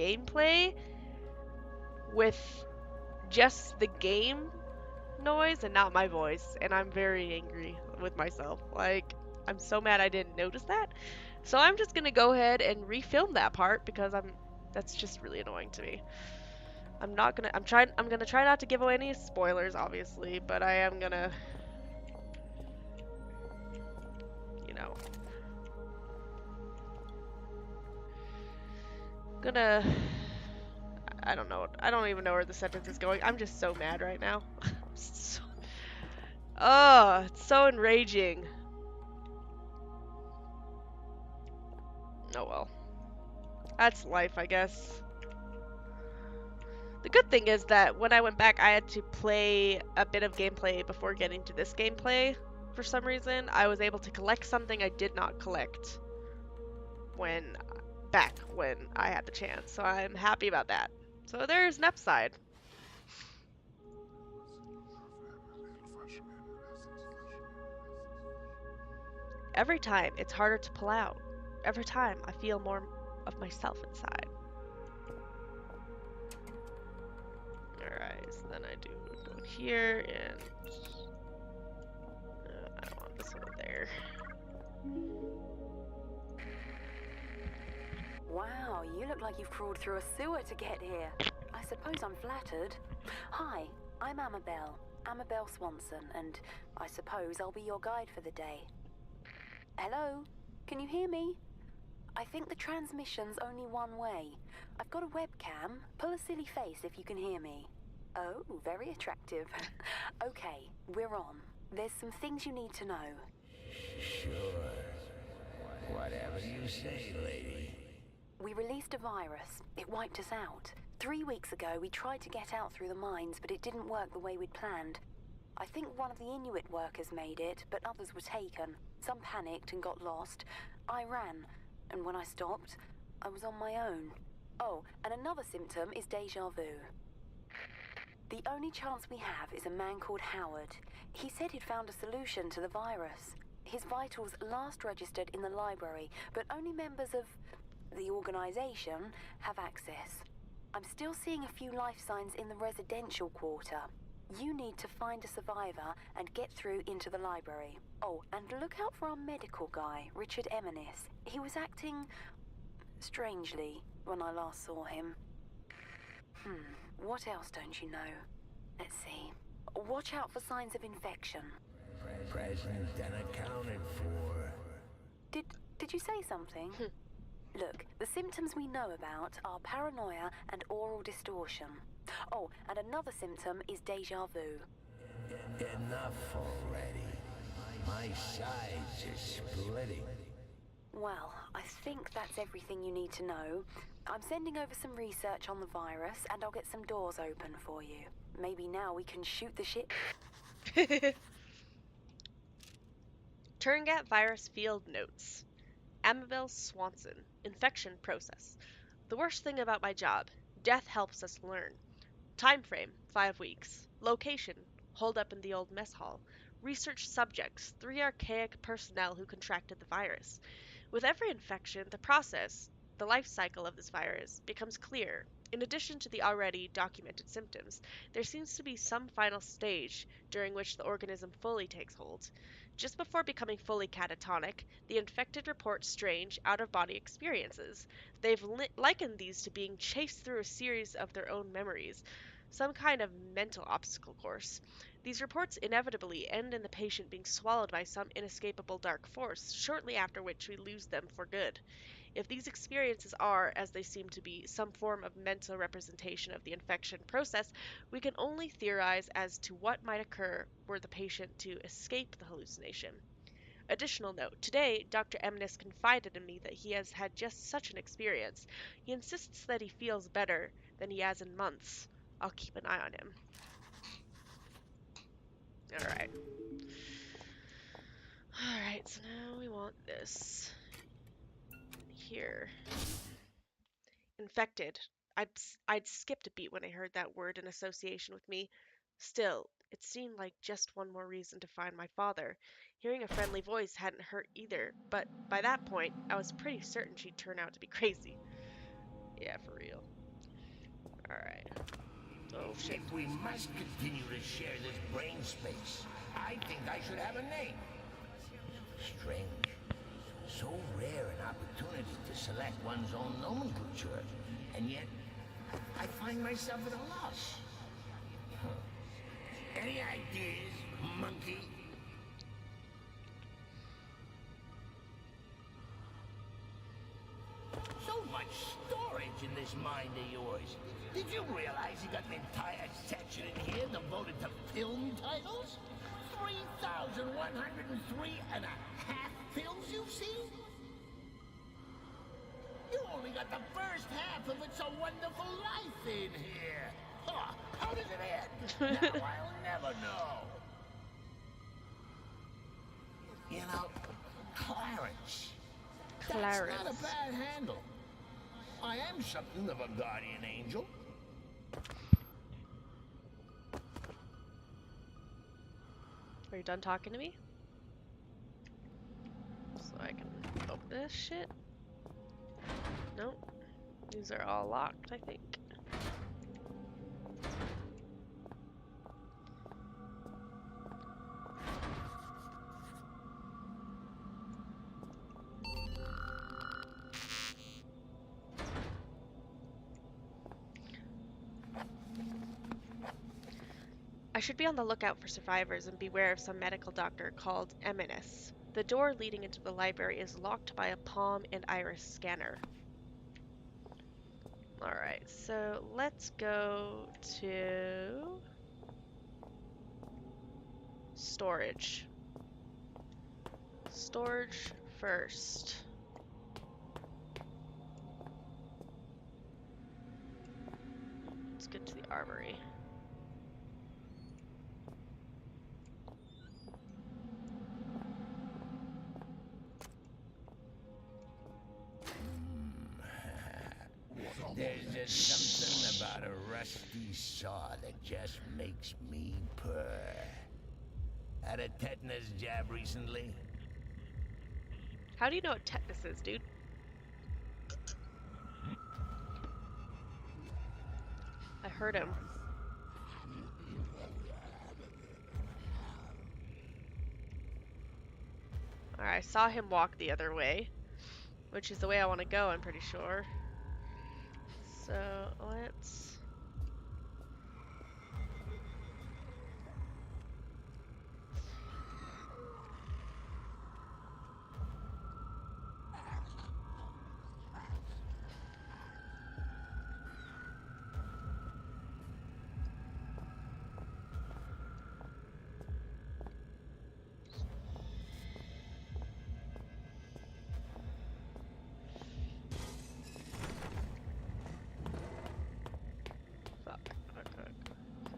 gameplay with just the game noise and not my voice, and I'm very angry with myself. Like, I'm so mad I didn't notice that. So I'm just gonna go ahead and refilm that part because that's just really annoying to me. I'm gonna try not to give away any spoilers, obviously, but I am gonna, you know, gonna, I don't know, I don't even know where the sentence is going. I'm just so mad right now. so, oh, it's so enraging. Oh well. That's life, I guess. The good thing is that when I went back, I had to play a bit of gameplay before getting to this gameplay. For some reason, I was able to collect something I did not collect when when I had the chance. So I'm happy about that. So there's an upside. Every time, it's harder to pull out. Every time, I feel more of myself inside. Alright, so then I do go here, and I want this over there. Wow, you look like you've crawled through a sewer to get here. I suppose I'm flattered. Hi, I'm Amabel Swanson, and I suppose I'll be your guide for the day. Hello? Can you hear me? I think the transmission's only one way. I've got a webcam. Pull a silly face if you can hear me. Oh, very attractive. Okay, we're on. There's some things you need to know. Sure. Whatever you say, lady. We released a virus. It wiped us out. 3 weeks ago, we tried to get out through the mines, but it didn't work the way we'd planned. I think one of the Inuit workers made it, but others were taken. Some panicked and got lost. I ran, and when I stopped, I was on my own. Oh, and another symptom is déjà vu. The only chance we have is a man called Howard. He said he'd found a solution to the virus. His vitals last registered in the library, but only members of the organization have access. I'm still seeing a few life signs in the residential quarter. You need to find a survivor and get through into the library. Oh, and look out for our medical guy, Richard Eminis. He was acting strangely when I last saw him. What else don't you know? Let's see. Watch out for signs of infection. Present and accounted for. Did you say something? Look, the symptoms we know about are paranoia and oral distortion. Oh, and another symptom is déjà vu. Enough already. My sides are splitting. Well, I think that's everything you need to know. I'm sending over some research on the virus, and I'll get some doors open for you. Maybe now we can shoot the shit. Turngat virus field notes. Amabel Swanson. Infection process. The worst thing about my job. Death helps us learn. Time frame, 5 weeks. Location, hold up in the old mess hall. Research subjects, 3 archaic personnel who contracted the virus. With every infection, the life cycle of this virus, becomes clear. In addition to the already documented symptoms, there seems to be some final stage during which the organism fully takes hold. Just before becoming fully catatonic, the infected report strange, out-of-body experiences. They've likened these to being chased through a series of their own memories, some kind of mental obstacle course. These reports inevitably end in the patient being swallowed by some inescapable dark force, shortly after which we lose them for good. If these experiences are, as they seem to be, some form of mental representation of the infection process, we can only theorize as to what might occur were the patient to escape the hallucination. Additional note, today Dr. Emness confided in me that he has had just such an experience. He insists that he feels better than he has in months. I'll keep an eye on him. Alright. Alright, so now we want this. Here. Infected. I'd skipped a beat when I heard that word in association with me. Still, it seemed like just one more reason to find my father. Hearing a friendly voice hadn't hurt either, but by that point, I was pretty certain she'd turn out to be crazy. Yeah, for real. bullshit. If we must continue to share this brain space, I think I should have a name. Strange. So rare an opportunity to select one's own nomenclature, and yet I find myself at a loss. Any ideas, monkey? So much storage in this mind of yours. Did you realize you got an entire section in here devoted to film titles? 3,103 and a half films you've seen? You only got the first half of It's a Wonderful Life in here. Huh, how does it end? Now I'll never know. You know, Clarence. Clarence. That's not a bad handle. I am something of a guardian angel. Are you done talking to me? So I can open this shit? Nope. These are all locked, I think. I should be on the lookout for survivors and beware of some medical doctor called Eminus. The door leading into the library is locked by a palm and iris scanner. Alright, so let's go to storage. Storage first. Let's get to the armory. There's just something about a rusty saw that just makes me purr. Had a tetanus jab recently? How do you know what tetanus is, dude? I heard him. Alright, I saw him walk the other way, which is the way I want to go, I'm pretty sure. So, let's...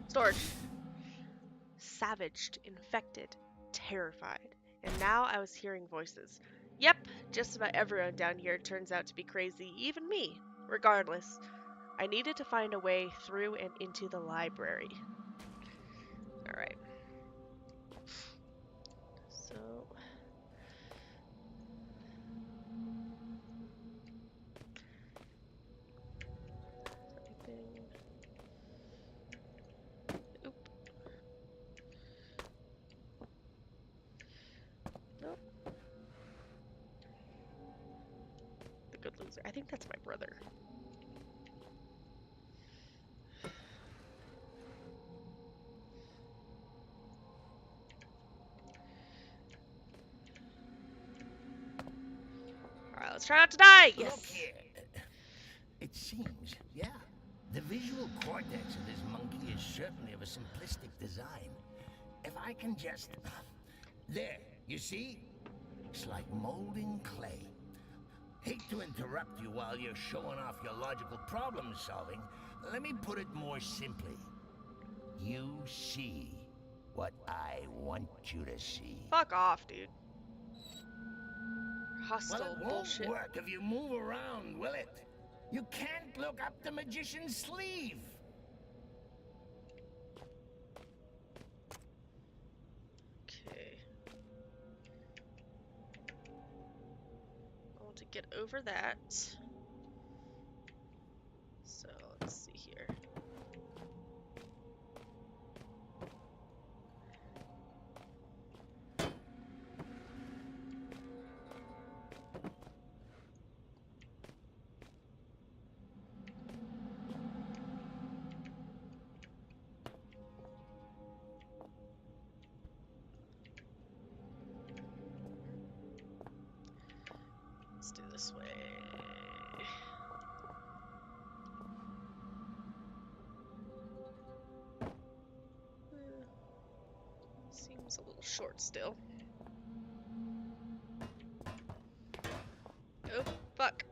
Storage. Savaged, infected, terrified. And now I was hearing voices. Yep, just about everyone down here turns out to be crazy, even me. Regardless, I needed to find a way through and into the library. Alright. So... anything... Oop. Nope. The good loser. I think that's my brother. Alright, let's try not to die! Yes! Look here. It seems, yeah. The visual cortex of this monkey is certainly of a simplistic design. If I can just... There, you see? It's like molding clay. Hate to interrupt you while you're showing off your logical problem solving. Let me put it more simply. You see what I want you to see. Fuck off, dude. Hostile Well, it won't bullshit. work if you move around, will it? You can't look up the magician's sleeve. Okay. I want to get over that. So let's see here. do this way. Seems a little short still. Oh, fuck.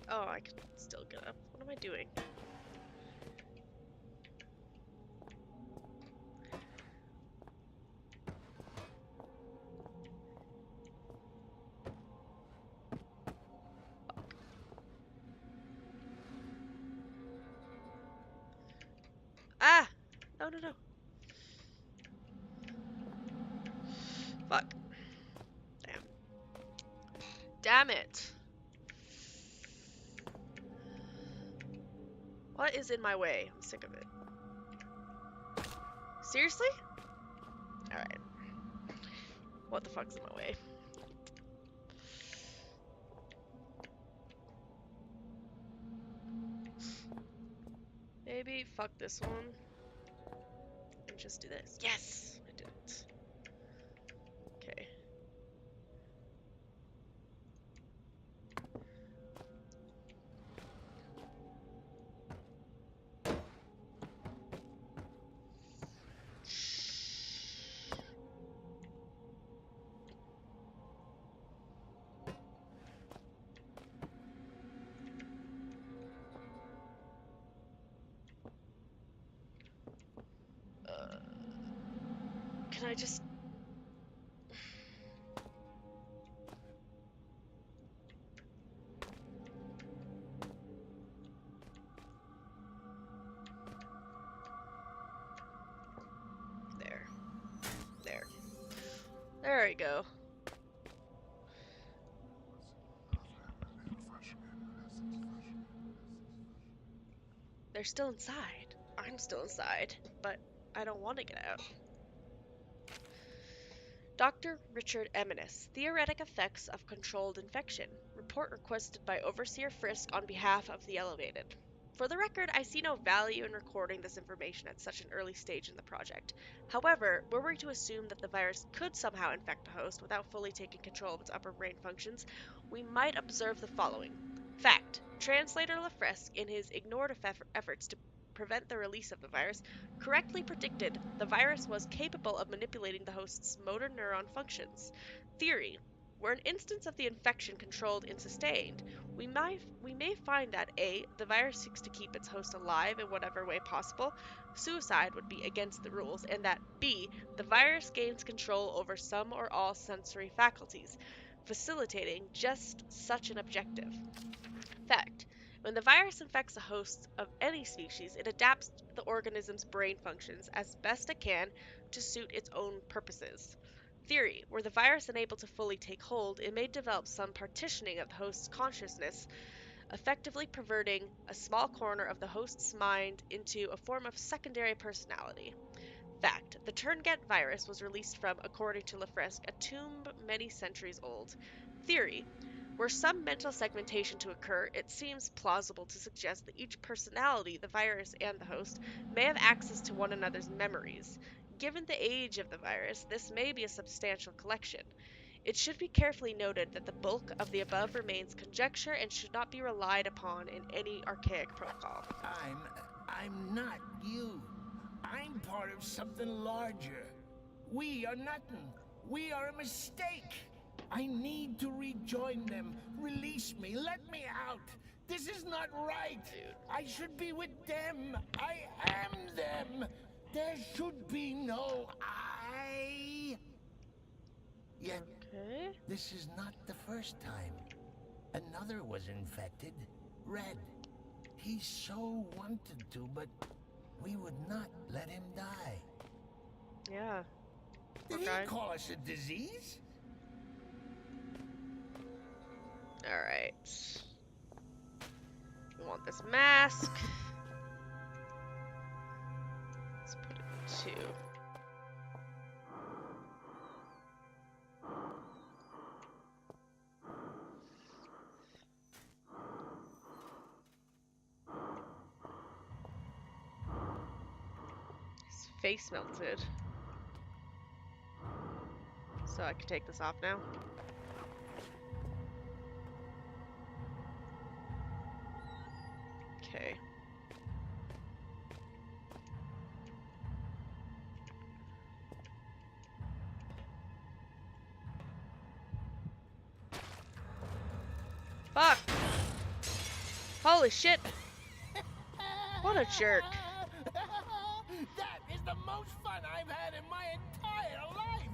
Oh, I can still get up. What am I doing? Ah! No, no, no. Fuck. Damn. Damn it. What is in my way? I'm sick of it. Seriously? Alright. What the fuck's in my way? Maybe fuck this one. And just do this. Yes! I did it. Okay. Can I just... There. There. There we go. They're still inside. I'm still inside, but I don't want to get out. Dr. Richard Eminis, Theoretic Effects of Controlled Infection. Report requested by Overseer Frisk on behalf of the Elevated. For the record, I see no value in recording this information at such an early stage in the project. However, were we to assume that the virus could somehow infect the host without fully taking control of its upper brain functions, we might observe the following. Fact. Translator LaFresque, in his ignored efforts to prevent the release of the virus, correctly predicted the virus was capable of manipulating the host's motor neuron functions. Theory. Were an instance of the infection controlled and sustained, we may find that A. The virus seeks to keep its host alive in whatever way possible. Suicide would be against the rules, and that B. The virus gains control over some or all sensory faculties, facilitating just such an objective. Fact. When the virus infects a host of any species, it adapts the organism's brain functions as best it can to suit its own purposes. Theory. Were the virus unable to fully take hold, it may develop some partitioning of the host's consciousness, effectively perverting a small corner of the host's mind into a form of secondary personality. Fact. The Turnget virus was released from, according to Lefresque, a tomb many centuries old. Theory. Were some mental segmentation to occur, it seems plausible to suggest that each personality, the virus and the host, may have access to one another's memories. Given the age of the virus, this may be a substantial collection. It should be carefully noted that the bulk of the above remains conjecture and should not be relied upon in any archaic protocol. I'm not you. I'm part of something larger. We are nothing. We are a mistake. I need to rejoin them. Release me. Let me out. This is not right. Dude. I should be with them. I am them. There should be no I. Yet, Okay. this is not the first time. Another was infected. Red. He so wanted to, but we would not let him die. Yeah. Did Okay. he call us a disease? Alright. We want this mask. Let's put it 2. face melted. So I can take this off now. Okay. Fuck! Holy shit! What a jerk. That is the most fun I've had in my entire life.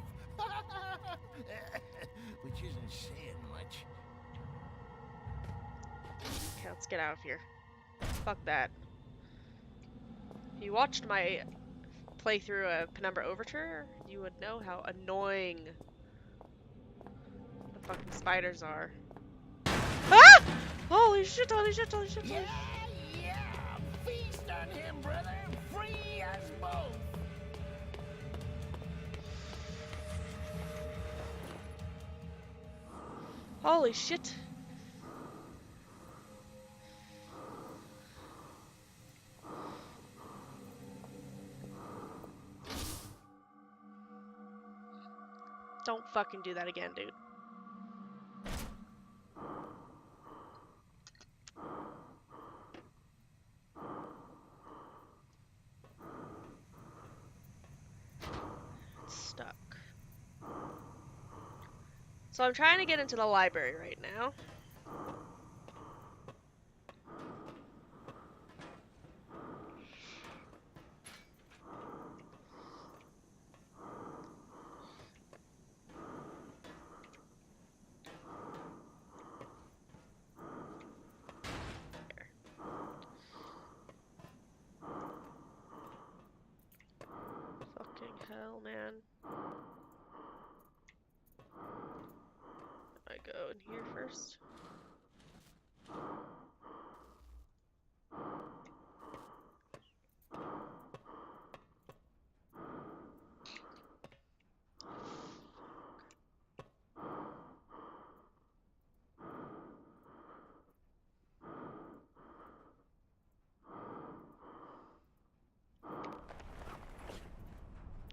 Which isn't saying much. Okay, let's get out of here. Fuck that. If you watched my playthrough of Penumbra Overture, you would know how annoying the fucking spiders are. Ah! Holy shit, holy shit, holy shit, holy shit. Yeah, feast on him, brother. Free us both. Holy shit. Don't fucking do that again, dude. It's stuck. So I'm trying to get into the library right now. Fucking hell, man. I go in here first.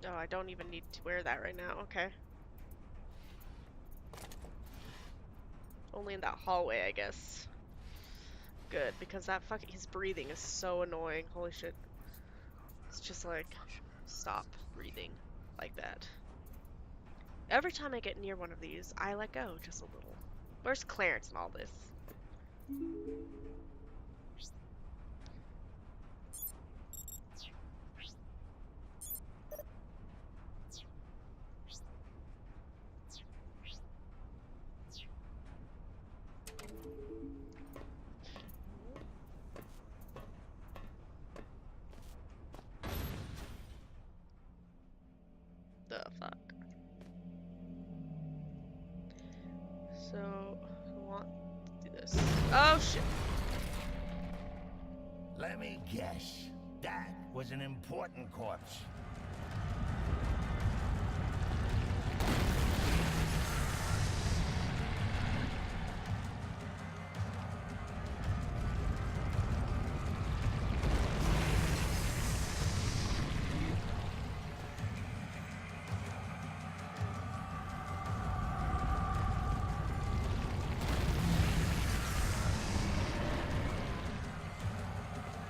Oh, I don't even need to wear that right now. Okay. Only in that hallway, I guess. Good, because that fucking his breathing is so annoying. Holy shit. It's just like, stop breathing like that. Every time I get near one of these, I let go just a little. Where's Clarence in all this? The fuck? So, I want to do this. Oh shit! Let me guess. That was an important corpse.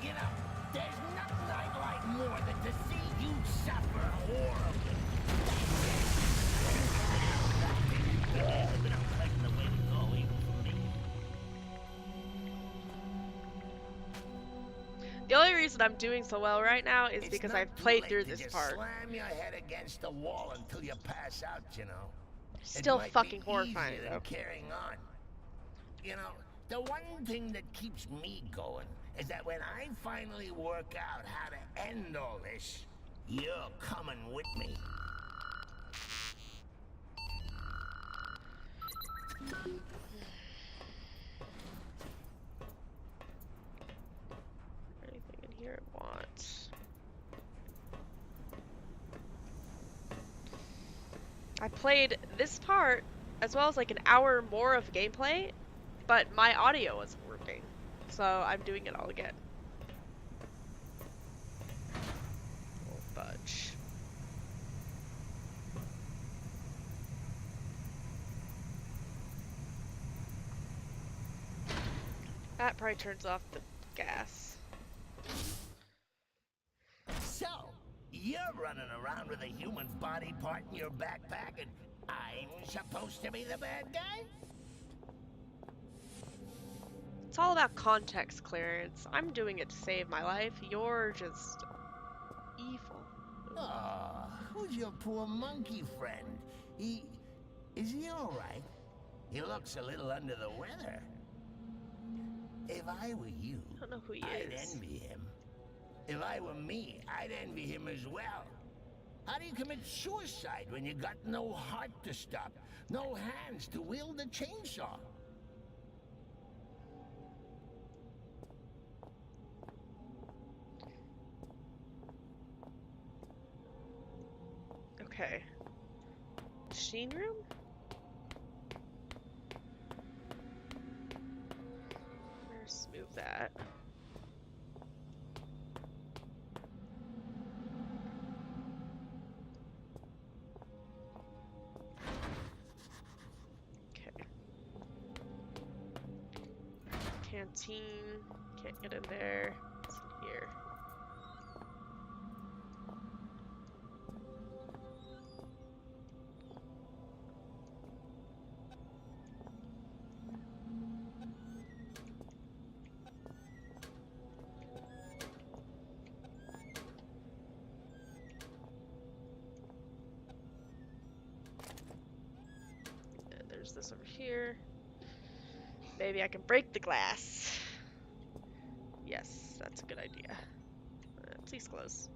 You know, there's nothing I'd like more than to see you suffer horribly. But I'm cutting the way to go, even for me. The only reason I'm doing so well right now is It's because not I've too played late through to this just part. Slam your head against the wall until you pass out, you know. Still It might fucking be horrifying easier though. than carrying on. You know, the one thing that keeps me going is that when I finally work out how to end all this, you're coming with me. Anything in here I want? I played this part as well as like an hour more of gameplay, but my audio wasn't working. So I'm doing it all again. Oh, but Ouch. That probably turns off the gas. So, you're running around with a human body part in your backpack and I'm supposed to be the bad guy? It's all about context, Clarence. I'm doing it to save my life. You're just evil. Oh, who's your poor monkey friend? Is he alright? He looks a little under the weather. If I were you, I don't know who he I'd is. envy him. If I were me, I'd envy him as well. How do you commit suicide when you got no heart to stop, no hands to wield a chainsaw? Okay. Machine room? Let's move that. Okay. Canteen. Can't get in there. What's in here? And there's this over here. Maybe I can break the glass. Yes, that's a good idea. Please close.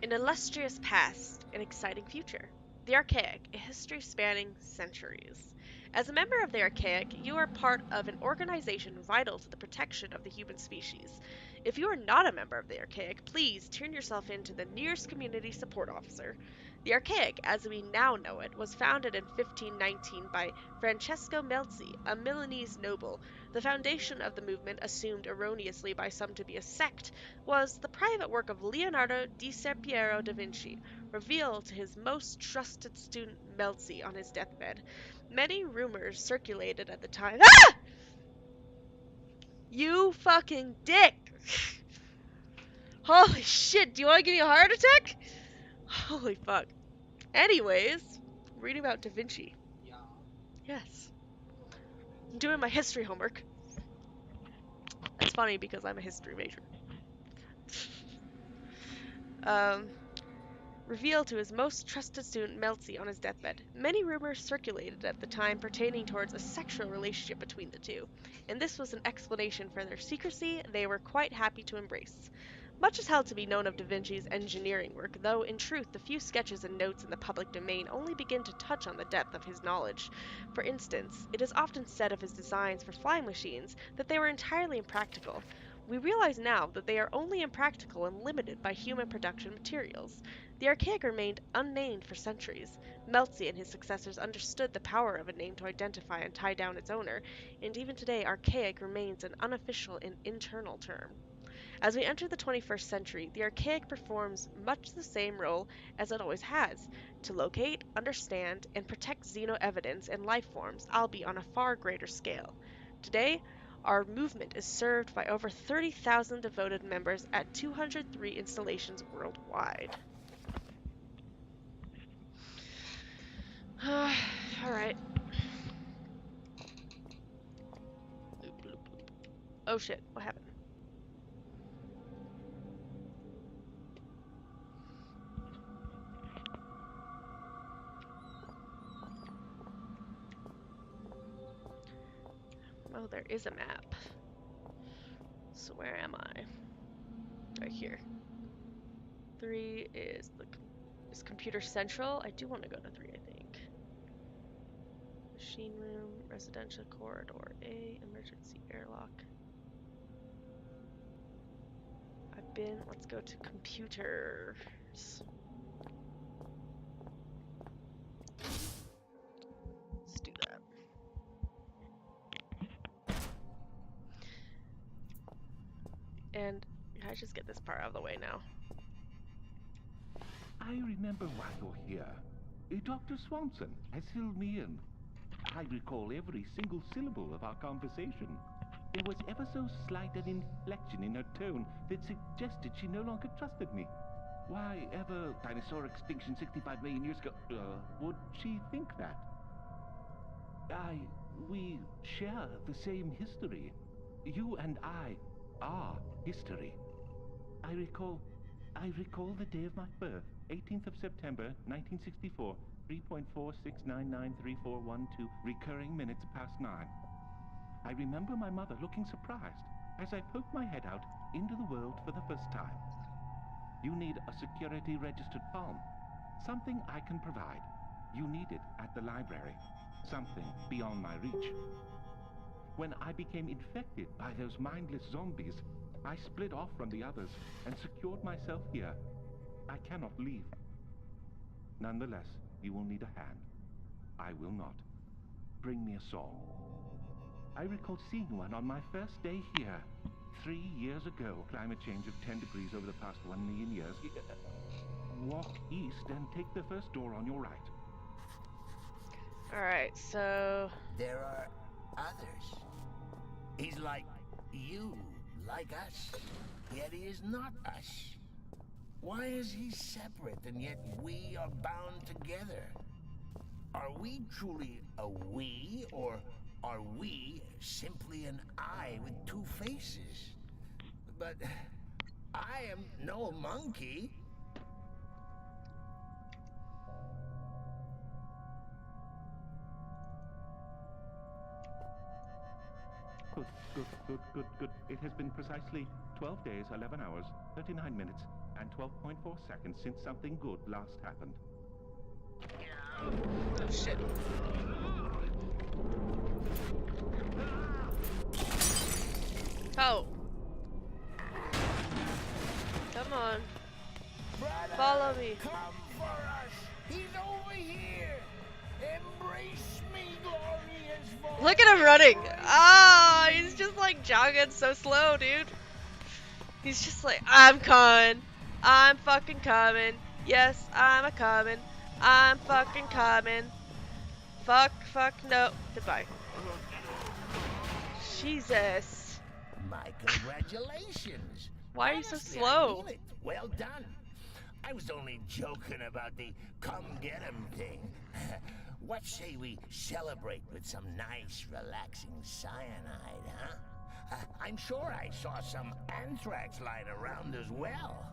An illustrious past, an exciting future. The Archaic, a history spanning centuries. As a member of the Archaic, you are part of an organization vital to the protection of the human species. If you are not a member of the Archaic, please turn yourself in to the nearest community support officer. The Archaic, as we now know it, was founded in 1519 by Francesco Melzi, a Milanese noble. The foundation of the movement, assumed erroneously by some to be a sect, was the private work of Leonardo di Ser Piero da Vinci, revealed to his most trusted student Melzi on his deathbed. Many rumors circulated at the time. Ah! You fucking dick! Holy shit, do you want to give me a heart attack? Holy fuck. Anyways, reading about Da Vinci. Yes. I'm doing my history homework. That's funny because I'm a history major. um, Revealed to his most trusted student Melzi on his deathbed. Many rumors circulated at the time pertaining towards a sexual relationship between the two, and this was an explanation for their secrecy they were quite happy to embrace. Much is held to be known of Da Vinci's engineering work, though in truth the few sketches and notes in the public domain only begin to touch on the depth of his knowledge. For instance, it is often said of his designs for flying machines that they were entirely impractical. We realize now that they are only impractical and limited by human production materials. The Archaic remained unnamed for centuries. Melzi and his successors understood the power of a name to identify and tie down its owner, and even today Archaic remains an unofficial and internal term. As we enter the 21st century, the Archaic performs much the same role as it always has: to locate, understand, and protect xeno evidence and life forms, albeit on a far greater scale. Today, our movement is served by over 30,000 devoted members at 203 installations worldwide. Alright. Oh shit, what happened? Oh, there is a map. So where am I? Right here. 3 is Computer Central. I do want to go to 3, I think. Machine room, residential corridor A, emergency airlock. Let's go to computers. Let's do that. get this part out of the way now. I remember why you're here. Dr. Swanson has filled me in. I recall every single syllable of our conversation. There was ever so slight an inflection in her tone that suggested she no longer trusted me. Why ever dinosaur extinction 65 million years ago? Would she think that? We share the same history. You and I are history. I recall, I recall the day of my birth, 18th of September, 1964, 3.46993412, recurring minutes past 9. I remember my mother looking surprised as I poked my head out into the world for the first time. You need a security registered palm. Something I can provide. You need it at the library. Something beyond my reach. When I became infected by those mindless zombies, I split off from the others and secured myself here. I cannot leave. Nonetheless, you will need a hand. I will not. Bring me a saw. I recall seeing one on my first day here. 3 years ago. Climate change of 10 degrees over the past 1 million years. Walk east and take the first door on your right. Alright, so... There are others. He's like you, like us, yet he is not us. Why is he separate and yet we are bound together? Are we truly a we, or are we simply an I with two faces? But I am no monkey. Good. It has been precisely 12 days, 11 hours, 39 minutes, and 12.4 seconds since something good last happened. Oh, shit. Oh. Come on. Brother, Follow me. come for us. He's over here. Embrace me, glorious voice. Look at him running. Ah, he's just like jogging so slow, dude. He's just like, I'm coming. I'm fucking coming. Yes, I'm a coming. I'm fucking coming. Fuck, no. Goodbye. My Jesus. congratulations. Why are you so Honestly, slow? I mean it. Well done. I was only joking about the come get 'em thing. What say we celebrate with some nice, relaxing cyanide, huh? I'm sure I saw some anthrax lying around as well.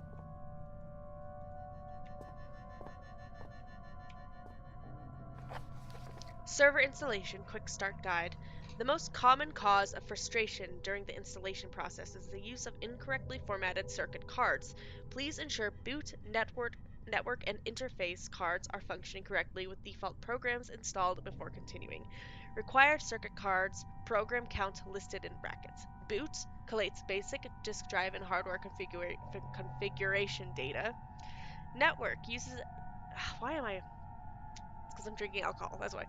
Server installation quick start guide. The most common cause of frustration during the installation process is the use of incorrectly formatted circuit cards. Please ensure boot, network, and interface cards are functioning correctly with default programs installed before continuing. Required circuit cards, program count listed in brackets. Boot collates basic disk drive and hardware configuration data. Network uses. Why am I because I'm drinking alcohol. That's why.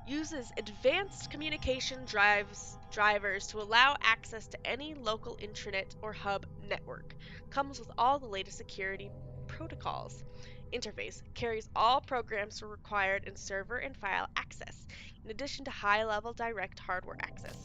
Uses advanced communication drivers to allow access to any local intranet or hub network. Comes with all the latest security protocols. Interface carries all programs required in server and file access, in addition to high-level direct hardware access.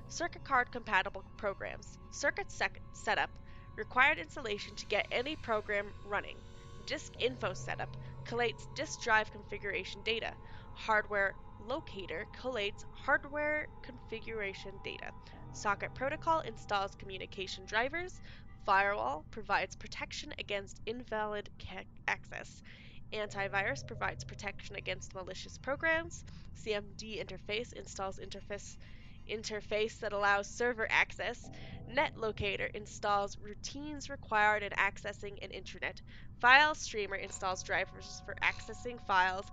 Circuit card compatible programs. Setup. Required installation to get any program running. Disk info setup collates disk drive configuration data. Hardware locator collates hardware configuration data. Socket protocol installs communication drivers. Firewall provides protection against invalid access. Antivirus provides protection against malicious programs. CMD interface installs interface that allows server access. NetLocator installs routines required in accessing an intranet. File Streamer installs drivers for accessing files.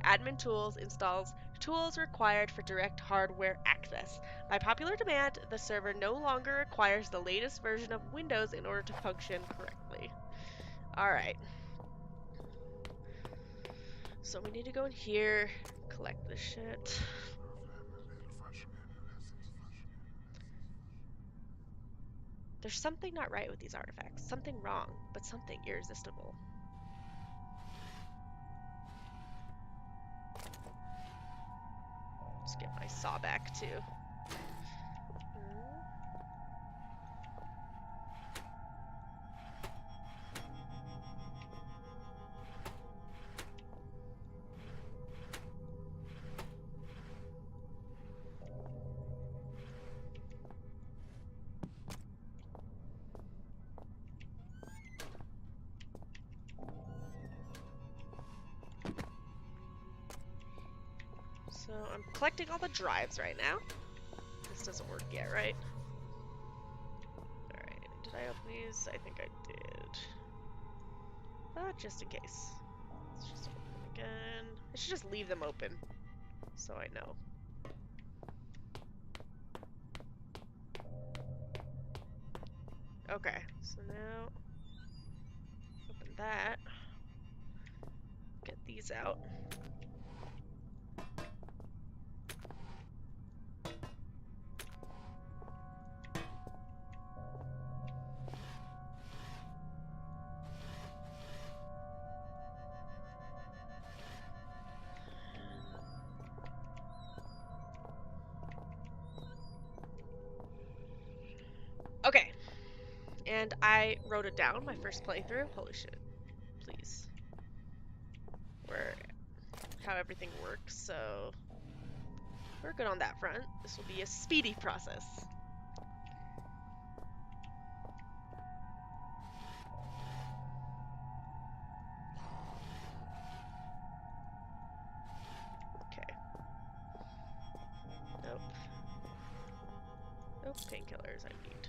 Admin Tools installs tools required for direct hardware access. By popular demand, the server no longer requires the latest version of Windows in order to function correctly. Alright. So we need to go in here, collect this shit. There's something not right with these artifacts. Something wrong, but something irresistible. Let's get my saw back, too. So I'm collecting all the drives right now. This doesn't work yet, right? Alright, did I open these? I think I did. Just in case. Let's just open them again. I should just leave them open, so I know. Okay, so now open that. Get these out. Okay, and I wrote it down, my first playthrough. Holy shit, please. How everything works, so we're good on that front. This will be a speedy process. Okay. Nope. Nope, painkillers I need.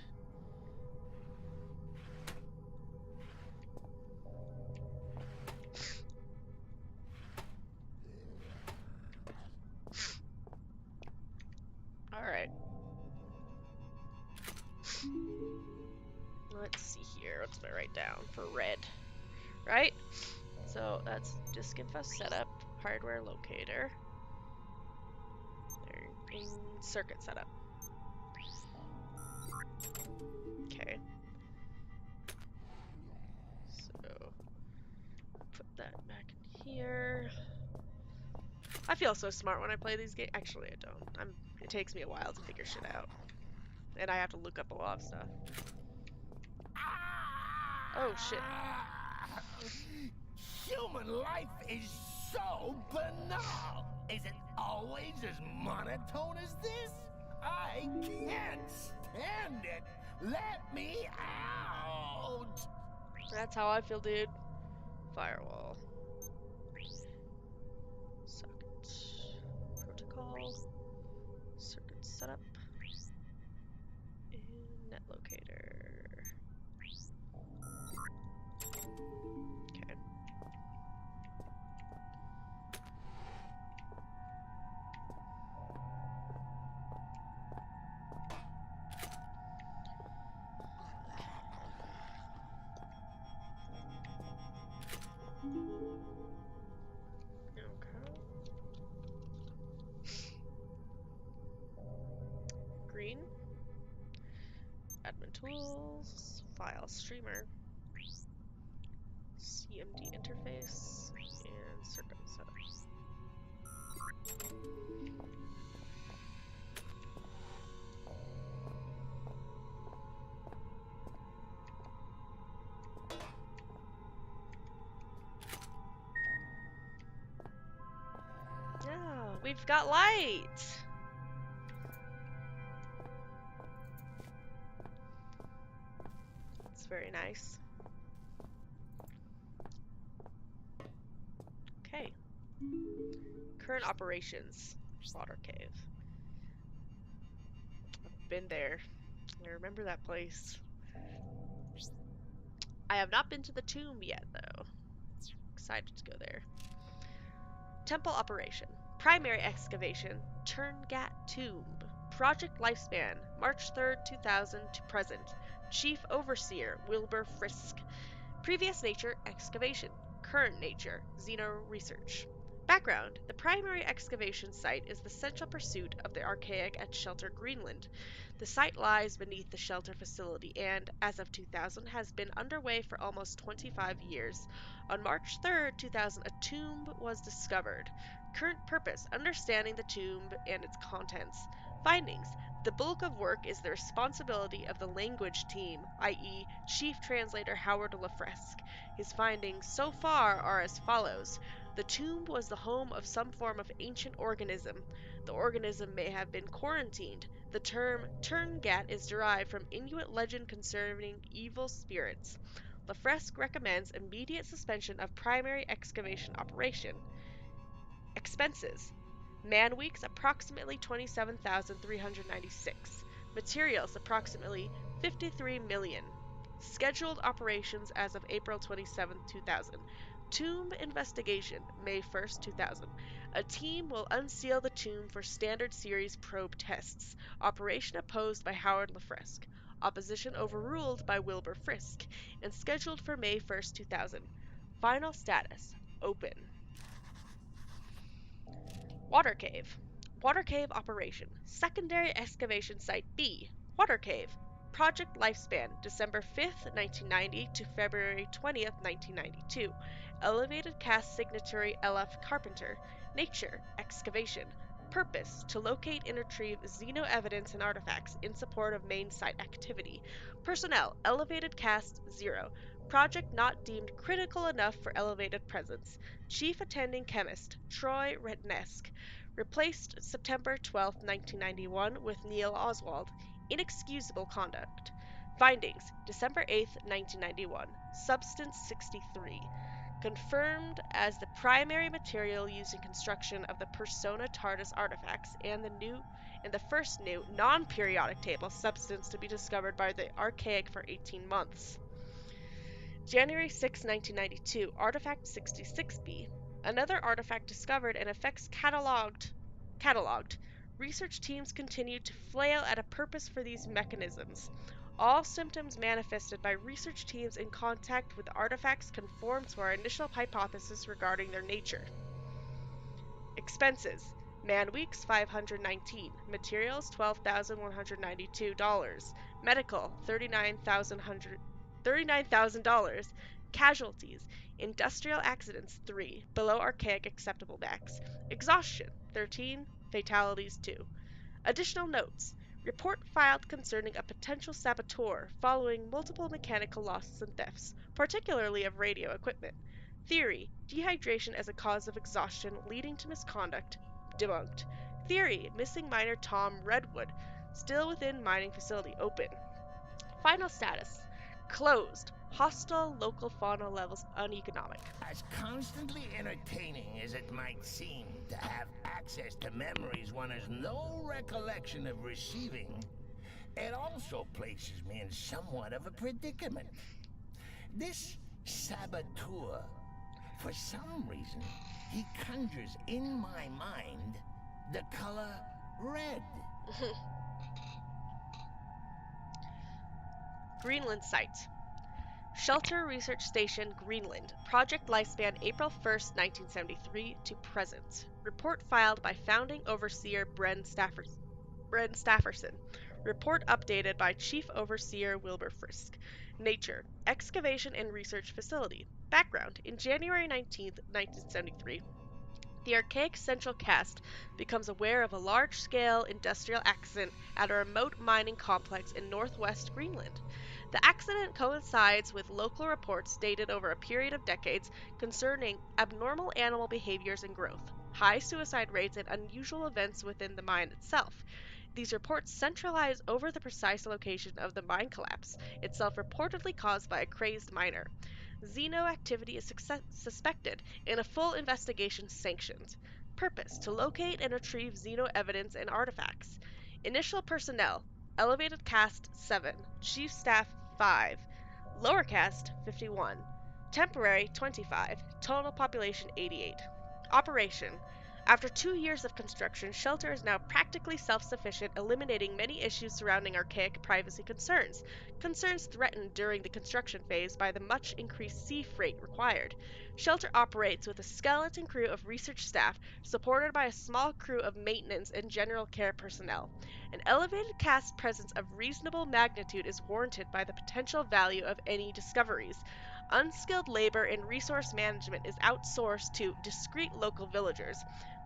Alright. Let's see here. What did I write down for red? Right? So that's disk info setup, hardware locator, and circuit setup. Okay. So put that back in here. I feel so smart when I play these games. Actually, I don't. It takes me a while to figure shit out. And I have to look up a lot of stuff. Oh, shit. Human life is so banal. Is it always as monotone as this? I can't stand it. Let me out. That's how I feel, dude. Firewall. Socket. Protocol. Circuit setup. And net locator. Okay. Green. Admin tools. File streamer. CMD interface. And circuit setup. Yeah, we've got light! It's very nice. Okay. Current operations. Water cave. I've been there. I remember that place. I have not been to the tomb yet, though. Excited to go there. Temple operation. Primary excavation. Turngat tomb. Project lifespan. March 3rd, 2000 to present. Chief Overseer Wilbur Frisk. Previous nature excavation. Current nature Xeno research. Background: the primary excavation site is the central pursuit of the archaic at Shelter, Greenland. The site lies beneath the shelter facility and, as of 2000, has been underway for almost 25 years. On March 3rd, 2000, a tomb was discovered. Current purpose: understanding the tomb and its contents. Findings: the bulk of work is the responsibility of the language team, i.e., Chief Translator Howard Lafresque. His findings so far are as follows. The tomb was the home of some form of ancient organism. The organism may have been quarantined. The term Turngat is derived from Inuit legend concerning evil spirits. Lafresque recommends immediate suspension of primary excavation operation. Expenses: man weeks approximately 27,396. Materials approximately 53 million. Scheduled operations as of April 27, 2000. Tomb investigation May 1st, 2000. A team will unseal the tomb for standard series probe tests. Operation opposed by Howard Lafresque. Opposition overruled by Wilbur Frisk and scheduled for May 1st, 2000. Final status: open. Water cave. Water cave operation. Secondary excavation site B. Water cave. Project lifespan December 5th, 1990 to February 20th, 1992. Elevated cast signatory LF Carpenter. Nature: excavation. Purpose: to locate and retrieve xeno evidence and artifacts in support of main site activity. Personnel: elevated cast 0. Project not deemed critical enough for elevated presence. Chief attending chemist Troy Retnesk. Replaced September 12, 1991 with Neil Oswald. Inexcusable conduct. Findings December 8th, 1991. Substance 63. Confirmed as the primary material used in construction of the Persona TARDIS artifacts and the first new non-periodic table substance to be discovered by the Archaic for 18 months. January 6, 1992, Artifact 66B. Another artifact discovered and effects cataloged. Research teams continued to flail at a purpose for these mechanisms. All symptoms manifested by research teams in contact with artifacts conform to our initial hypothesis regarding their nature. Expenses: man weeks 519, materials $12,192, medical $39,000, casualties: industrial accidents 3, below archaic acceptable max, exhaustion 13, fatalities 2. Additional notes: report filed concerning a potential saboteur following multiple mechanical losses and thefts, particularly of radio equipment. Theory: dehydration as a cause of exhaustion leading to misconduct, debunked. Theory: missing miner Tom Redwood, still within mining facility, open. Final status: closed. Hostile local fauna levels uneconomic. As constantly entertaining as it might seem to have access to memories one has no recollection of receiving, it also places me in somewhat of a predicament. This saboteur, for some reason, he conjures in my mind the color red. Greenland site. Shelter Research Station, Greenland. Project lifespan April 1st, 1973 to present. Report filed by founding overseer Bren Stafferson. Report updated by Chief Overseer Wilbur Frisk. Nature: excavation and research facility. Background: in January 19th, 1973, the archaic central cast becomes aware of a large-scale industrial accident at a remote mining complex in northwest Greenland. The accident coincides with local reports dated over a period of decades concerning abnormal animal behaviors and growth, high suicide rates, and unusual events within the mine itself. These reports centralize over the precise location of the mine collapse, itself reportedly caused by a crazed miner. Xeno activity is suspected and a full investigation sanctioned. Purpose: to locate and retrieve Xeno evidence and artifacts. Initial personnel: elevated cast 7, chief staff 5, lower cast 51, temporary 25, total population 88. Operation: After 2 years of construction, Shelter is now practically self-sufficient, eliminating many issues surrounding archaic privacy concerns, concerns threatened during the construction phase by the much increased sea freight required. Shelter operates with a skeleton crew of research staff, supported by a small crew of maintenance and general care personnel. An elevated cast presence of reasonable magnitude is warranted by the potential value of any discoveries. Unskilled labor in resource management is outsourced to discreet local villagers.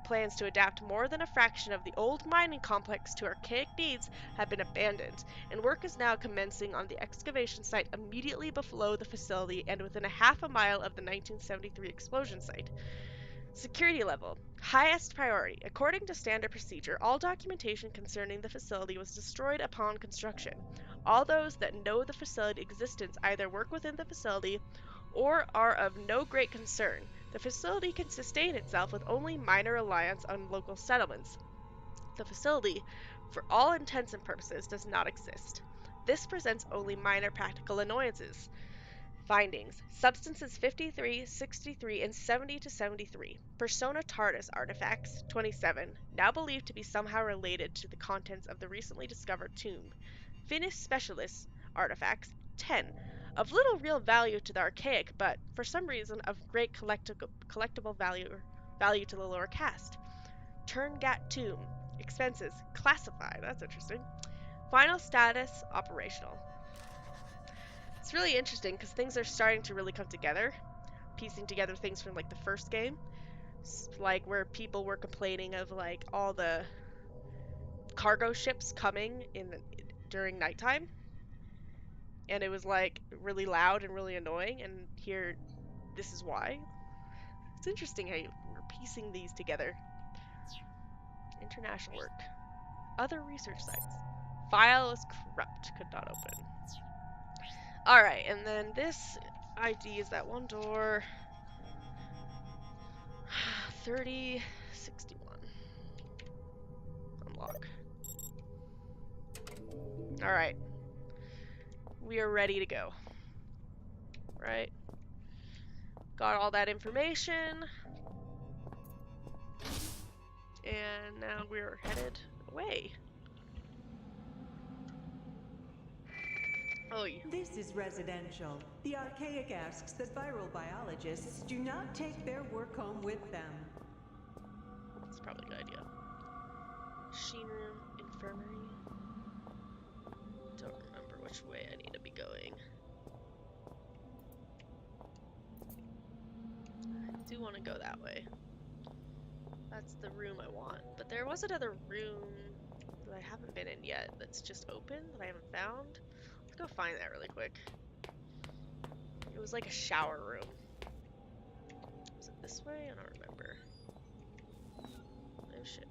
Plans to adapt more than a fraction of the old mining complex to archaic needs have been abandoned, and work is now commencing on the excavation site immediately below the facility and within a half a mile of the 1973 explosion site. Security level. Highest priority. According to standard procedure, all documentation concerning the facility was destroyed upon construction. All those that know the facility existence either work within the facility or are of no great concern. The facility can sustain itself with only minor reliance on local settlements. The facility, for all intents and purposes, does not exist. This presents only minor practical annoyances. Findings: Substances 53, 63, and 70 to 73. Persona TARDIS artifacts 27, now believed to be somehow related to the contents of the recently discovered tomb. Finis Specialis artifacts 10, of little real value to the archaic, but for some reason of great collectible value to the lower caste. Turngat tomb. Expenses classified. That's interesting. Final status operational. It's really interesting because things are starting to really come together, piecing together things from like the first game, like where people were complaining of like all the cargo ships coming during nighttime, and it was like really loud and really annoying. And here, this is why. It's interesting how we're piecing these together. International work, other research sites. File is corrupt, could not open. All right, and then this ID is that one door. 3061. Unlock. Alright. We are ready to go. Right? Got all that information. And now we're headed away. Oh, This is residential. The archaic asks that viral biologists do not take their work home with them. That's probably a good idea. Machine room, infirmary. Don't remember which way I need to be going. I do want to go that way. That's the room I want. But there was another room that I haven't been in yet that's just open that I haven't found. Let's go find that really quick. It was like a shower room. Was it this way? I don't remember. Oh shit.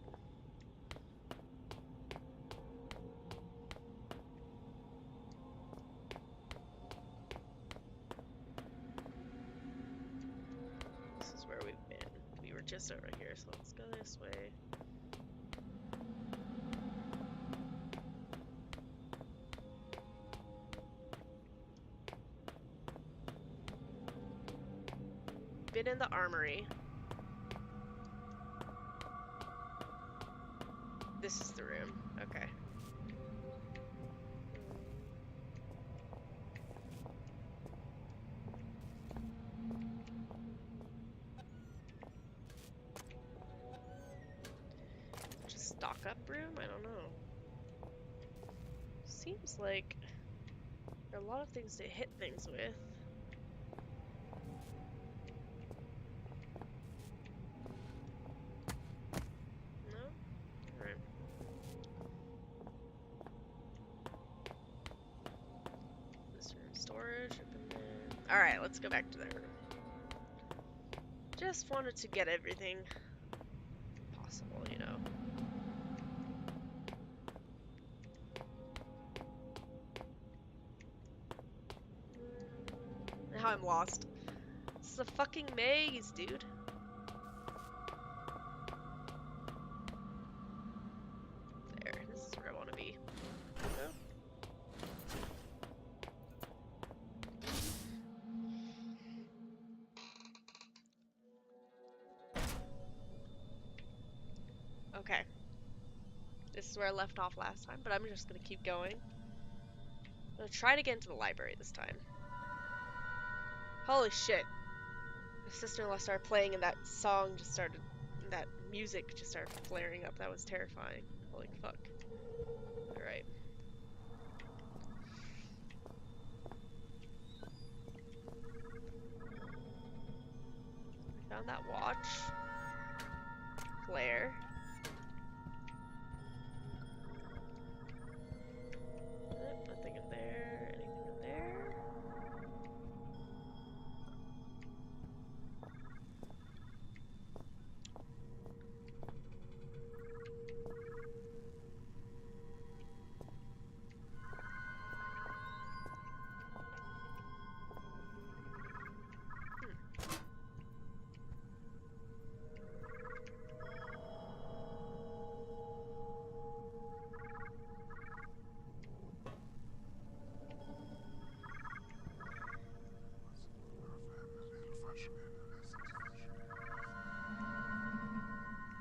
This is where we've been. We were just over here, so let's go this way. Been in the armory. This is the room. Okay. Just stock up room? I don't know. Seems like there are a lot of things to hit things with. Alright, let's go back to that room. Just wanted to get everything possible, you know. Now I'm lost. This is a fucking maze, dude. There, this is where I want to be. Oh. Okay. This is where I left off last time, but I'm just gonna keep going. I'm gonna try to get into the library this time. Holy shit. My sister-in-law started playing and that song just started, that music just started flaring up. That was terrifying. Holy fuck. Alright. Found that watch. Flare. Nothing in there. Anything in there?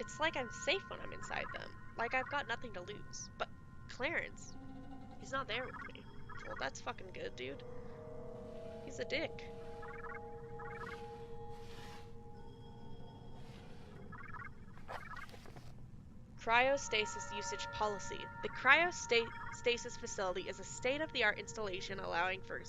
It's like I'm safe when I'm inside them. Like I've got nothing to lose. But Clarence, he's not there with me. Well, that's fucking good, dude. He's a dick. Cryostasis usage policy. The cryostasis facility is a state-of-the-art installation allowing for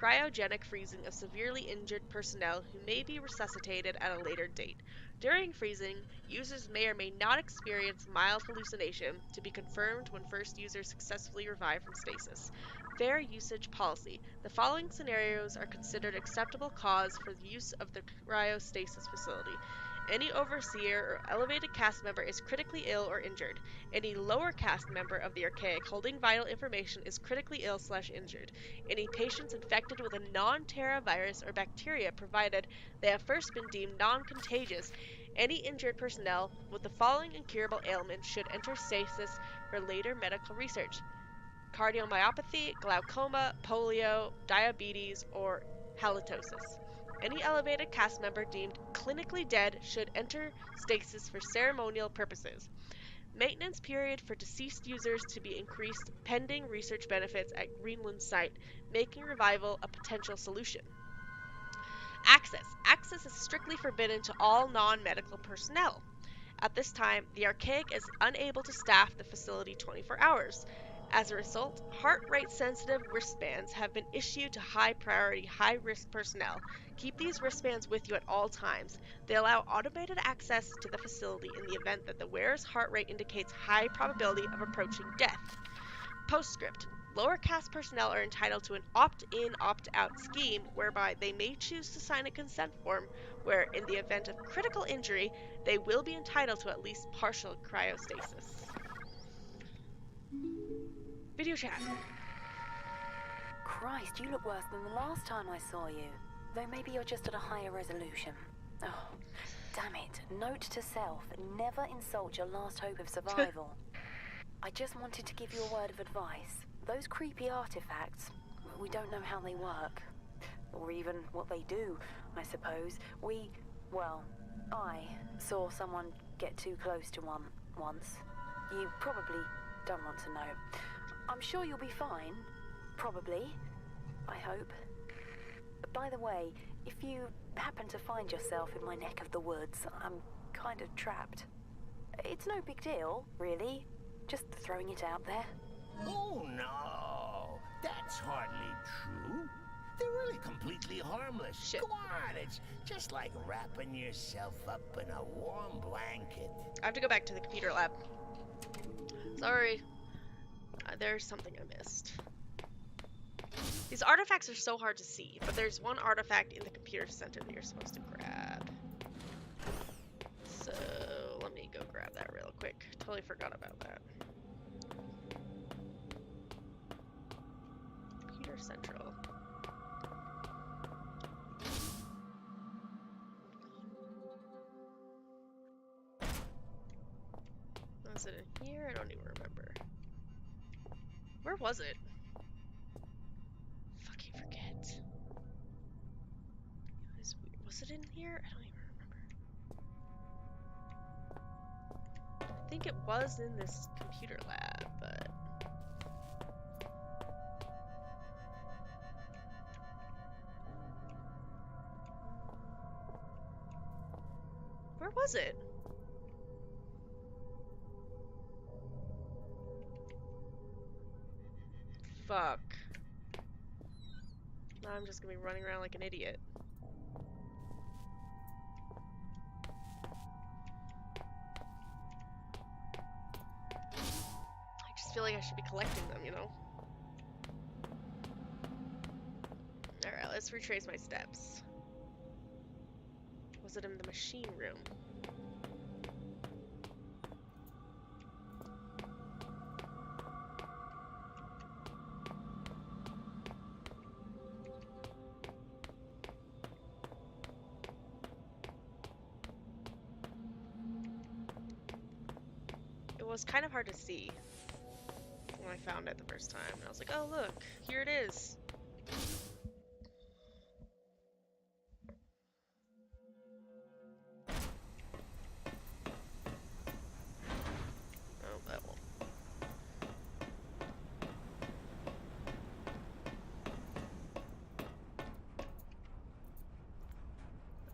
cryogenic freezing of severely injured personnel who may be resuscitated at a later date. During freezing, users may or may not experience mild hallucination, to be confirmed when first users successfully revive from stasis. Fair usage policy. The following scenarios are considered acceptable cause for the use of the cryostasis facility. Any overseer or elevated cast member is critically ill or injured. Any lower cast member of the Archaic holding vital information is critically ill/injured. Any patients infected with a non-Terra virus or bacteria, provided they have first been deemed non-contagious. Any injured personnel with the following incurable ailments should enter stasis for later medical research: cardiomyopathy, glaucoma, polio, diabetes, or halitosis. Any elevated cast member deemed clinically dead should enter stasis for ceremonial purposes. Maintenance period for deceased users to be increased pending research benefits at Greenland site, making revival a potential solution. Access. Access is strictly forbidden to all non-medical personnel. At this time, the Archaic is unable to staff the facility 24 hours. As a result, heart rate sensitive wristbands have been issued to high priority, high risk personnel. Keep these wristbands with you at all times. They allow automated access to the facility in the event that the wearer's heart rate indicates high probability of approaching death. Postscript. Lower caste personnel are entitled to an opt-in, opt-out scheme whereby they may choose to sign a consent form where, in the event of critical injury, they will be entitled to at least partial cryostasis. Video chat. Christ, you look worse than the last time I saw you. Though maybe you're just at a higher resolution. Oh, damn it. Note to self, never insult your last hope of survival. I just wanted to give you a word of advice. Those creepy artifacts, we don't know how they work. Or even what they do, I suppose. I saw someone get too close to one once. You probably don't want to know. I'm sure you'll be fine. Probably. I hope. By the way, if you happen to find yourself in my neck of the woods, I'm kind of trapped. It's no big deal, really. Just throwing it out there. Oh, no. That's hardly true. They're really completely harmless. Shit. Go on, it's just like wrapping yourself up in a warm blanket. I have to go back to the computer lab. Sorry. There's something I missed. These artifacts are so hard to see, but there's one artifact in the computer center that you're supposed to grab. So, let me go grab that real quick. Totally forgot about that. Computer Central. Was it in here? I don't even remember. Where was it? Fucking forget. Was it in here? I don't even remember. think it was in this computer lab, but... Where was it? Fuck. Now I'm just gonna be running around like an idiot. I just feel like I should be collecting them, you know? Alright, let's retrace my steps. Was it in the machine room? It was kind of hard to see when I found it the first time. And I was like, oh look, here it is. Oh, that won't.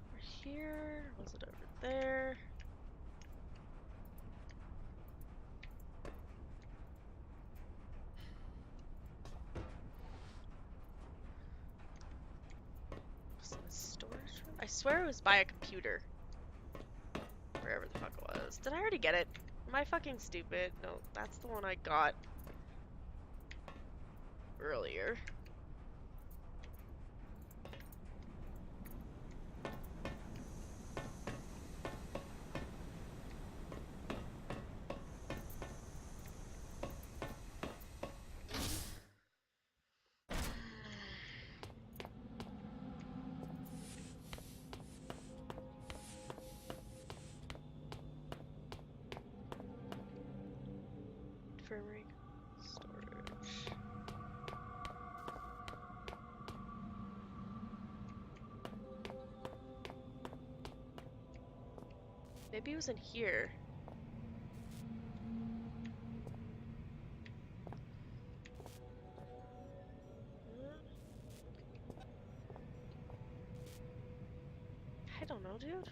Over here? Was it over there? Was it in the storage room? I swear it was by a computer. Wherever the fuck it was. Did I already get it? Am I fucking stupid? No, that's the one I got earlier. Infirmary. Storage. Maybe it was in here. I don't know, dude.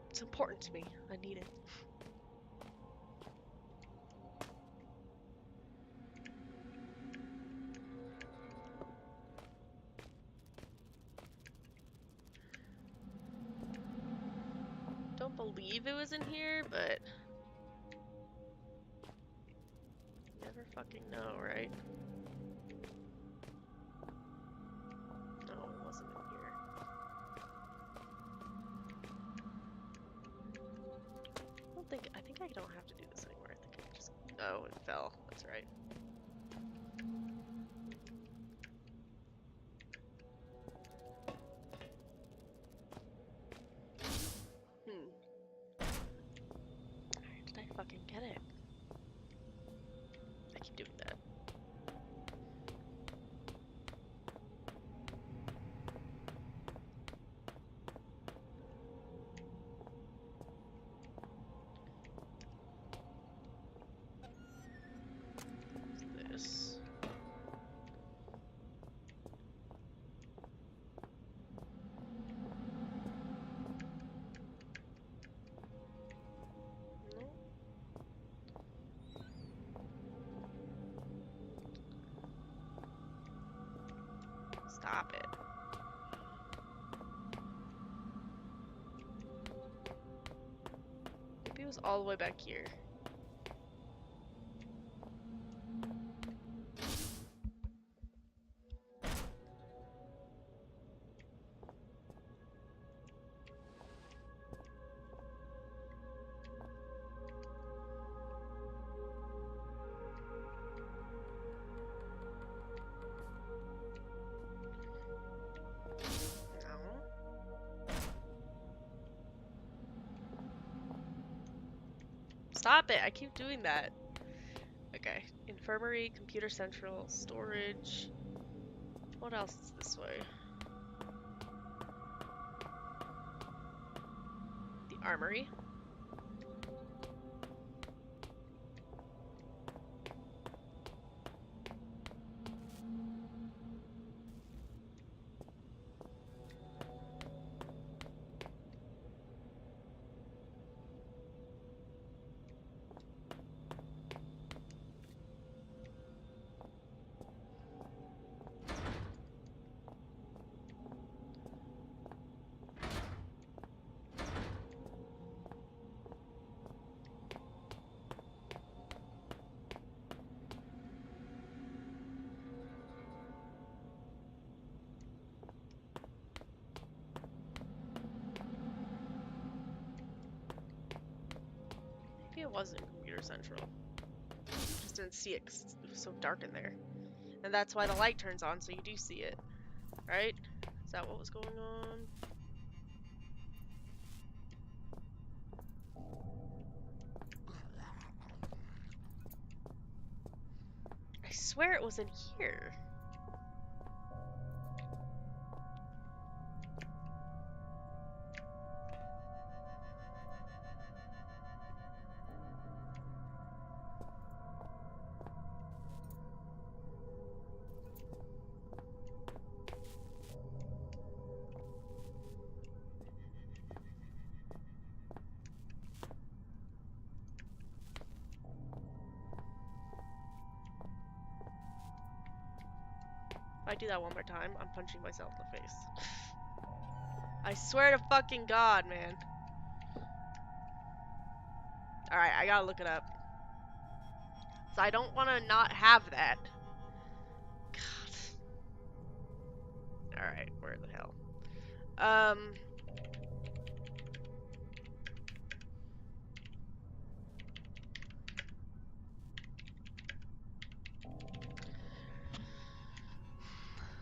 It's important to me. I need it. Don't believe it was in here, but never fucking know, right? No, it wasn't in here. I think I don't have to do this anymore. I think I can just, oh, it fell. That's right. Where did I fucking get it? I keep doing that. What's this? No. Stop it. Maybe it was all the way back here. Stop it, I keep doing that. I Okay. Infirmary, computer central, storage. What else is this way? The armory. Maybe it wasn't computer central. Just didn't see it because it was so dark in there. And that's why the light turns on, so you do see it. Right? Is that what was going on? I swear it was in here. If I do that one more time, I'm punching myself in the face. I swear to fucking God, man. Alright, I gotta look it up. So I don't want to not have that. God. Alright, where the hell?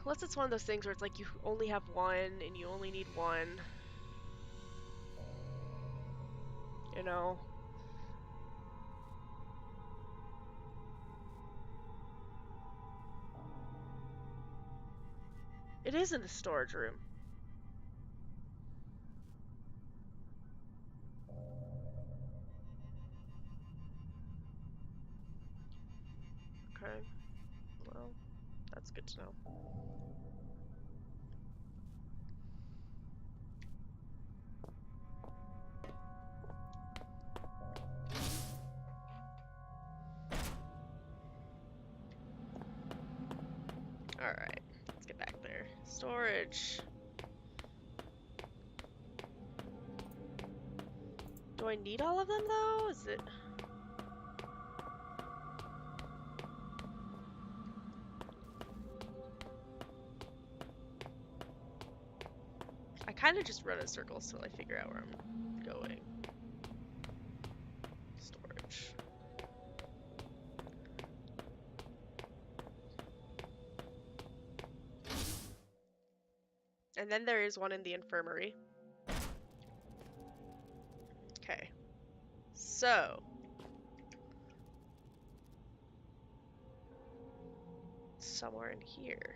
Unless it's one of those things where it's like you only have one and you only need one. You know? It is in the storage room. Okay. Well, that's good to know. Alright, let's get back there. Storage. Do I need all of them though? Is it... I kind of just run in circles till I figure out where I'm going. Storage. And then there is one in the infirmary. Okay. So. Somewhere in here.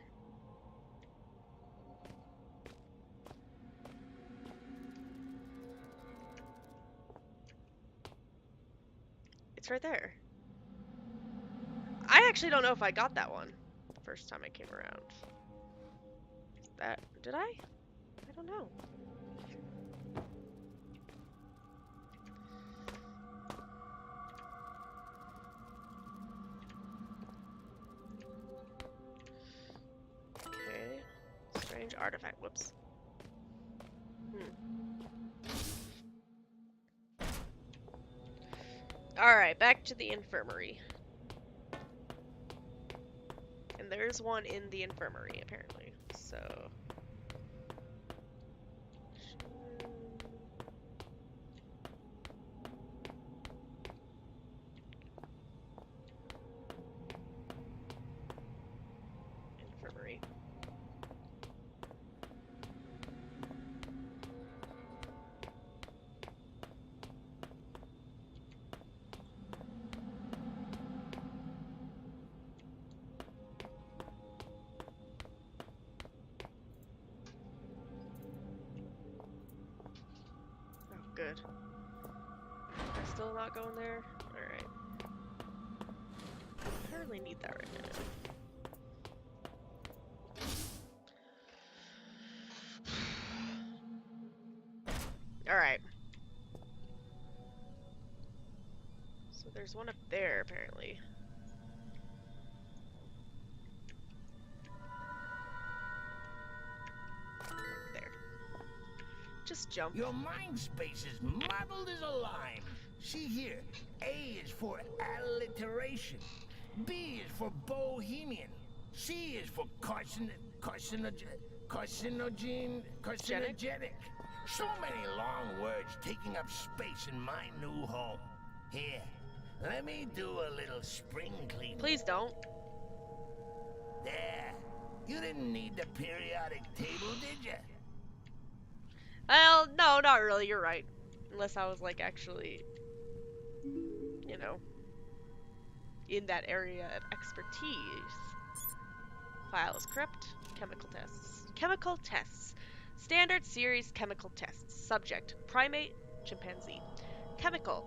It's right there. I actually don't know if I got that one the first time I came around. That, did I? I don't know. Okay. Strange artifact. Whoops. Alright, back to the infirmary. And there's one in the infirmary, apparently. So... Infirmary. good. Am I still not going there? Alright. I really need that right now. Alright. So there's one up there, apparently. There. Just jump. Your mind space is muddled as a lime. See here, A is for alliteration. B is for bohemian. C is for carcinogenic. So many long words taking up space in my new home. Here, let me do a little spring cleaning. Please don't. There. You didn't need the periodic table, did you? Well, no, not really. You're right. Unless I was, like, actually, you know, in that area of expertise. File is corrupt. Chemical tests. Chemical tests. Standard series chemical tests. Subject: primate, chimpanzee. Chemical: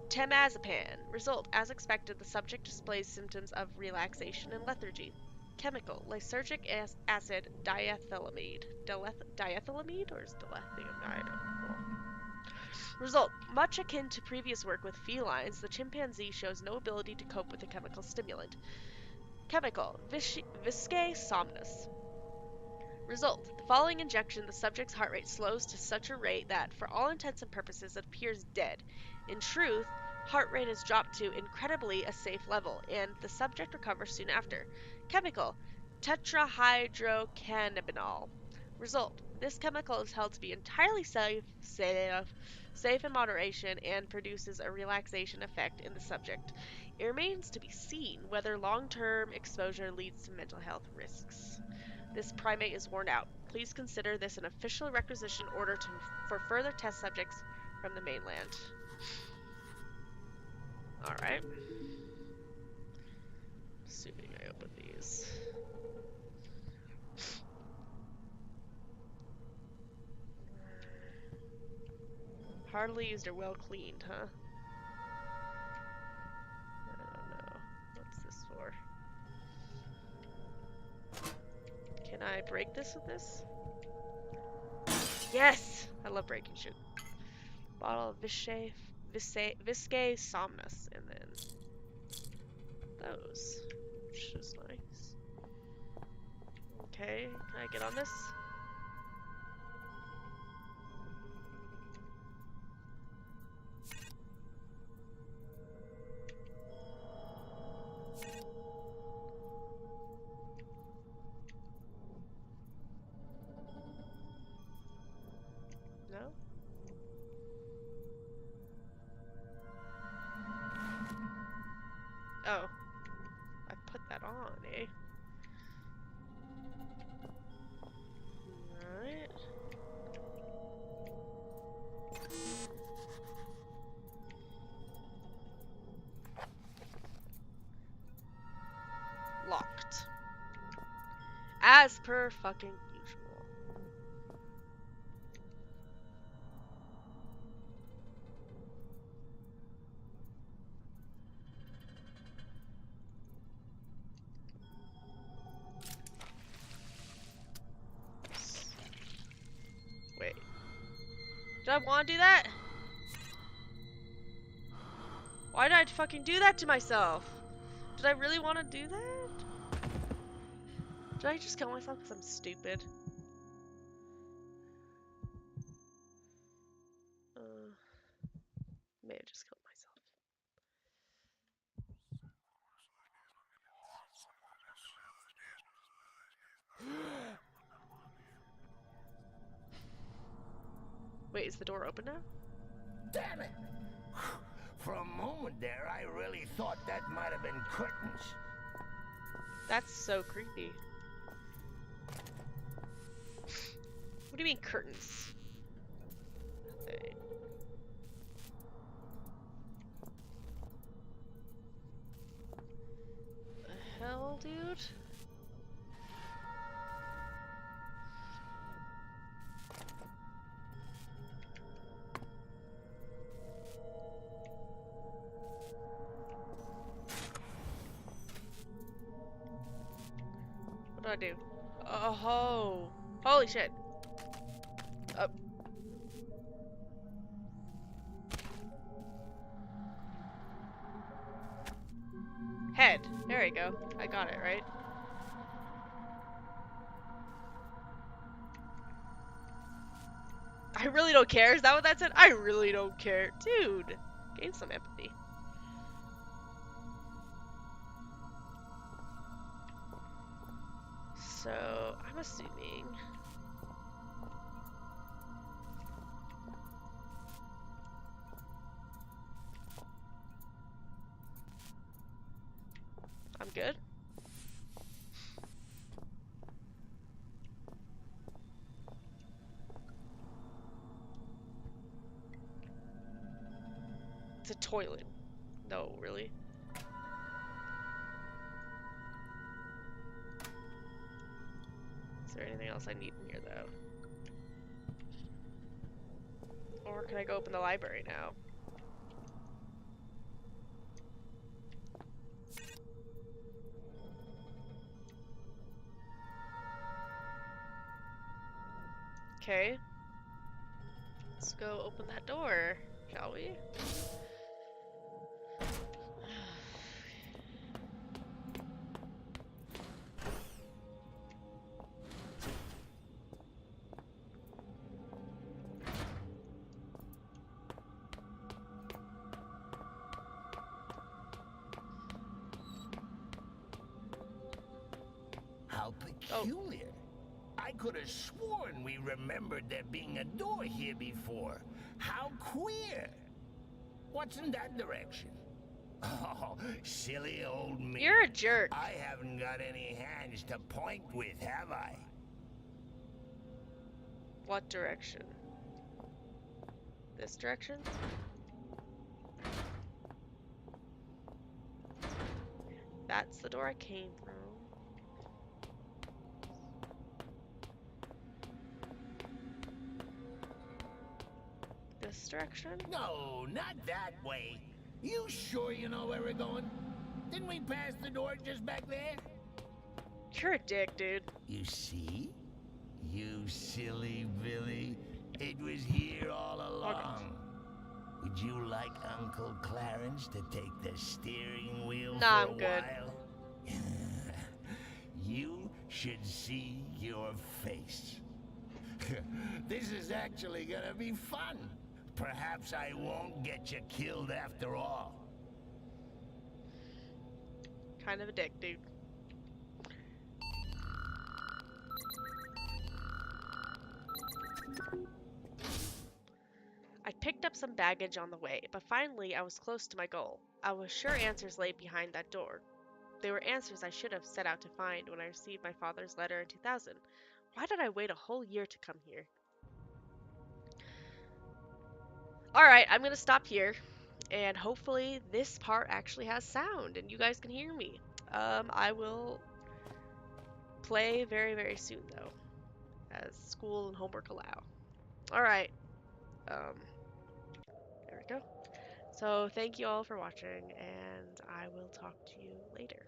temazepam. Result: as expected, the subject displays symptoms of relaxation and lethargy. Chemical: lysergic acid diethylamide. Diethylamide or is dilethium? I don't know. Result: much akin to previous work with felines, the chimpanzee shows no ability to cope with the chemical stimulant. Chemical: viscae somnus. Result: the following injection, the subject's heart rate slows to such a rate that, for all intents and purposes, it appears dead. In truth, heart rate is dropped to incredibly a safe level, and the subject recovers soon after. Chemical: tetrahydrocannabinol. Result: this chemical is held to be entirely safe in moderation, and produces a relaxation effect in the subject. It remains to be seen whether long-term exposure leads to mental health risks. This primate is worn out. Please consider this an official requisition order for further test subjects from the mainland. Alright. Assuming I open these. Hardly used or well cleaned, huh? I don't know. What's this for? Can I break this with this? Yes! I love breaking shit. Bottle of viscae somnus, and then those, which is nice. Okay, can I get on this? No? Oh. I put that on, eh? Alright. Locked. As per fucking usual. Wait. Did I want to do that? Why did I fucking do that to myself? Did I really want to do that? Did I just kill myself because I'm stupid? May have just killed myself. Wait, is the door open now? Damn it! For a moment there, I really thought that might have been curtains. That's so creepy. What do you mean curtains? Nothing. The hell, dude? What do I do? Oh, holy shit. Uh, head. There you go. I got it, right? I really don't care. Is that what that said? I really don't care. Dude, gain some empathy. So, I'm assuming... I'm good. It's a toilet. No, really? Is there anything else I need in here, though? Or can I go open the library now? Okay. Let's go open that door, shall we? How peculiar. I could have sworn we remembered there being a door here before. How queer. What's in that direction? Oh, silly old me. You're a jerk. I haven't got any hands to point with, have I? What direction? This direction? That's the door I came from. This direction? No, not that way. You sure you know where we're going? Didn't we pass the door just back there? You're a dick, dude. You see? You silly Billy. It was here all along. Would you like Uncle Clarence to take the steering wheel Nah, for a I'm good. while? You should see your face. This is actually gonna be fun. Perhaps I won't get you killed after all. Kind of a dick, dude. I picked up some baggage on the way, but finally I was close to my goal. I was sure answers lay behind that door. They were answers I should have set out to find when I received my father's letter in 2000. Why did I wait a whole year to come here? Alright, I'm gonna stop here, and hopefully this part actually has sound and you guys can hear me. I will play very, very soon, though, as school and homework allow. Alright, um, there we go. So thank you all for watching, and I will talk to you later.